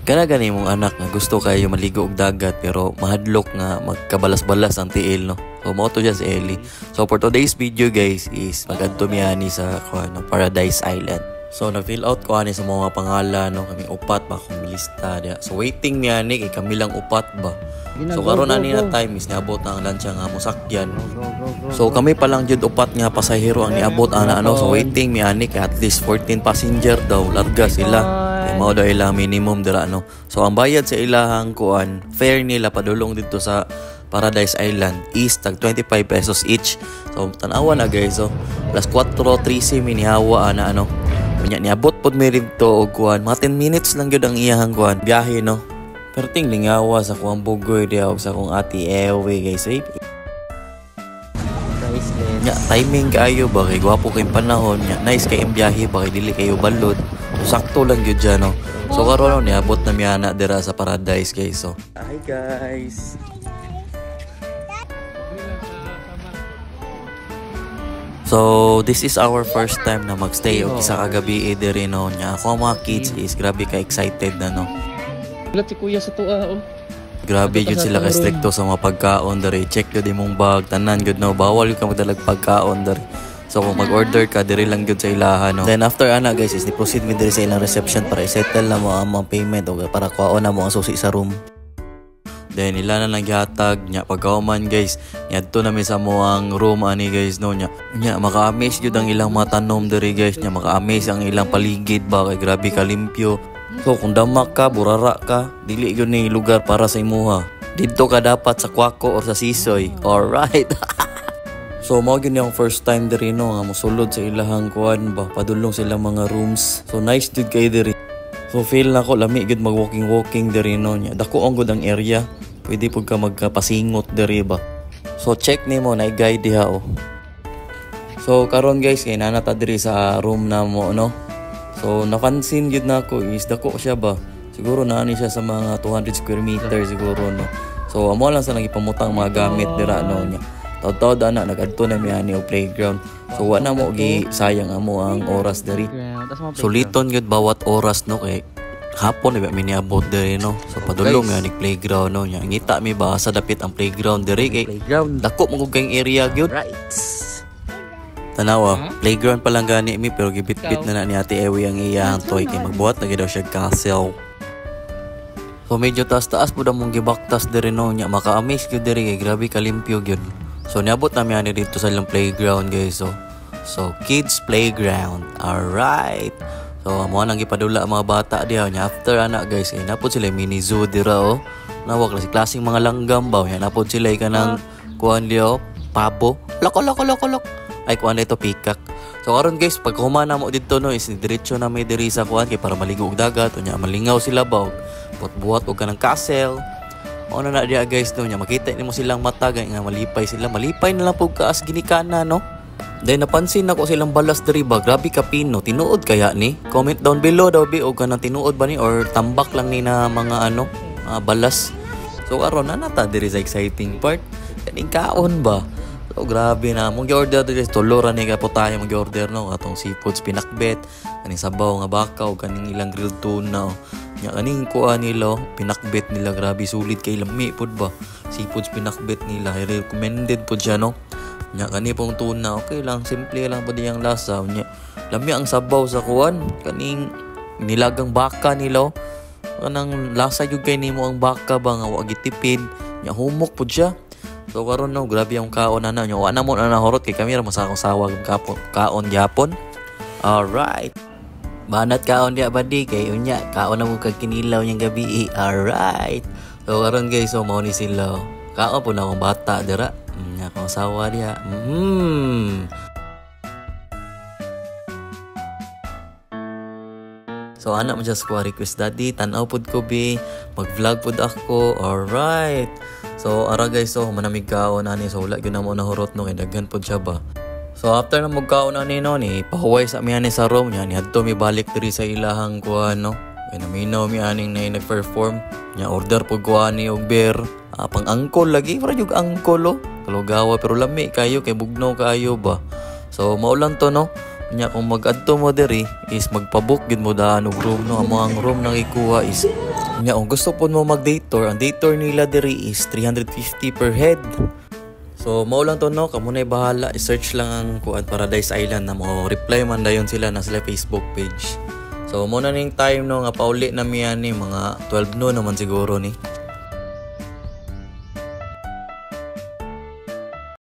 Kana gani mong anak nga gusto kayo maligo og dagat pero mahadlok nga magkabalas-balas ang tiil no. So mo to dyan si Ellie. So for today's video guys is mag-adto mi ani sa Paradise Island. So na-fill out ko ani sa mga pangalan no, kami upat ba kung lista dia. So waiting mi ani kay kami lang upat ba. So karon ani na time is niabot na ang lansya nga mosakyan. So kami pa lang jud upat nga pasahero ang niabot ana ano. So waiting mi ani kay at least 14 passenger daw larga sila. Kay mao daw ilang minimum dira no. So ang bayad sa ilahang kuan fare nila padulong dito sa Paradise Island is tag 25 pesos each. So tan-awa na guys. So plus 4:13 minihawa ana ano. Kunya niabot pod mi dito og kuan mga 10 minutes lang gyud ang iyahang kuan biyahe no. Perting lingawa sa kuang bugoy dia og sa kong ati Ewe guys. Nya timing kayo ba kay gwapo kay panahon nya nice kay imbiyahe ba kay dili kayo balod. So sakto lang gyud dyan no. So karon niabot na mi ana dira sa Paradise guys. So hi guys. So this is our first time na magstay og isa ka gabi diri no nya. Ako mga kids is grabe ka excited na no. Lat si kuya sa tuwa oh. Grabe yun sila ka-stricto sa mga pagkaon dari. Check yun imong bag, tanan good no. Bawal yun ka magdalag pagkaon dari. So kung mag-order ka, diri lang yun sa ilahan no. Then after ana guys is ni-proceed mi diri sa ilang reception para i-settle na mo ang mga payment o para kuhaon na mo ang susi sa room. Then ila na lang gihatag nya pagkauman guys. Niadto na mi sa moang room ani guys no nya. Nya maka-amaze jud ang ilang mga tanom diri guys. Nya maka-amaze ang ilang paligid ba kay grabe ka limpyo. So kung damak ka, burara ka, dili yun ni lugar para sa imuha. Dito ka dapat sa Kwako or sa Sisoy. Alright. So mao gyud yung first time diri no nga mosulod sa ilahang kuan ba, padulong sila mga rooms. So nice jud kay diri. So feel na ko lami gud mag-walking diri no nya. Dako ang gud ang area. Pwede pud ka magpasingot diri ba. So check nimo na guide diha oh. So karon guys kay nanata diri sa room na mo no. So napansin gid nako is dako siya ba. Siguro naani siya sa mga 200 square meter siguro no. So amo lang sa nagipamutang mga gamit dira no nya. Taw-taw ana nagadto na mi ani og playground. So wa na mo gi sayang amo ang oras diri. Suliton gid bawat oras no kay hapon ba mi niabot diri no. So padulong nga ni playground no nya. Ngita mi ba sa dapit ang playground diri kay dako mo kay area gyud. Right. Tanawa, playground pa lang gani mi pero gibit-bit na ni Ate Ewe ang iyang toy kay magbuhat lagi daw siya castle. So medyo taas-taas pud among gibaktas diri no nya maka-amaze gyud diri kay grabe kalimpyo gyud. So niabot na mi ani dito sa ilang playground guys so kids playground. Alright. So amo nang gipadula ang mga bata diha nya after ana guys kay napod sila mini zoo dira oh. Nawa klaseng mga langgam ba nya napod sila kanang kuan diyo pabo. Loko ay kuan ito pikak. So karon guys pag humana mo dito no is diretso na may diri sa kuan kay para maligo og dagat unya malingaw sila ba buhat og kanang castle. Ano na dia guys no nya makita nimo silang mata nga malipay sila malipay na lang pug kaas ginikana no. Then napansin nako silang balas diri ba grabe ka pino tinuod kaya ni. Comment down below daw bi og kanang tinuod ba ni or tambak lang ni na mga ano balas. So karon na nata diri sa exciting part kaning kaon ba. So grabe na mong gi-order diri tuluran ni kapo tayo mong gi-order no atong seafoods pinakbet kaning sabaw nga bakaw kaning ilang grilled tuna nya kaning kuan nila pinakbet nila grabe sulit kay lami pud ba seafoods pinakbet nila recommended pud siya no nya kani pong tuna okay lang simple lang pud yang lasa nya lami ang sabaw sa kuan kaning nilagang baka nila kanang lasa jud kay nimo ang baka ba nga wa gitipid nya humok pud siya. So karon no grabe yung kaon na nyo. Wa na mo na nahurot kay kami ra masakong sawag kaon gyapon. Alright. Banat kaon dia badi kay unya kaon na mo kag kinilaw yang gabi. Alright. So karon guys so mao ni sila. Kaon po na akong bata dira. Nya kang sawa dia. So anak mo just ko request daddy tan-aw pud ko bi mag-vlog pud ako. Alright. So ara guys so manamig kaon ani so wala gyud na mo nahurot no kay daghan pud siya ba. So after na magkaon ani no ni pahuway sa mi ani sa room nya ni adto mi balik diri sa ilahang kuan no. Kay naminaw mi aning na nag-perform nya order pud ko ani og beer. Pang angkol lagi para jug angkol oh. Kalugawa pero lami kayo kay bugnaw kayo ba. So mao lang to no. Nya kung mag-adto mo diri is magpabook gid mo daan og room no. Ang room nang ikuha is nya kung gusto po mo mag-day tour, ang day tour nila diri is 350 per head. So mao lang to no, kamo na bahala, i-search lang ang kuan Paradise Island na mo reply man dayon sila na sila Facebook page. So mo na ning time no nga pauli na miyan ni mga 12 noon naman siguro ni.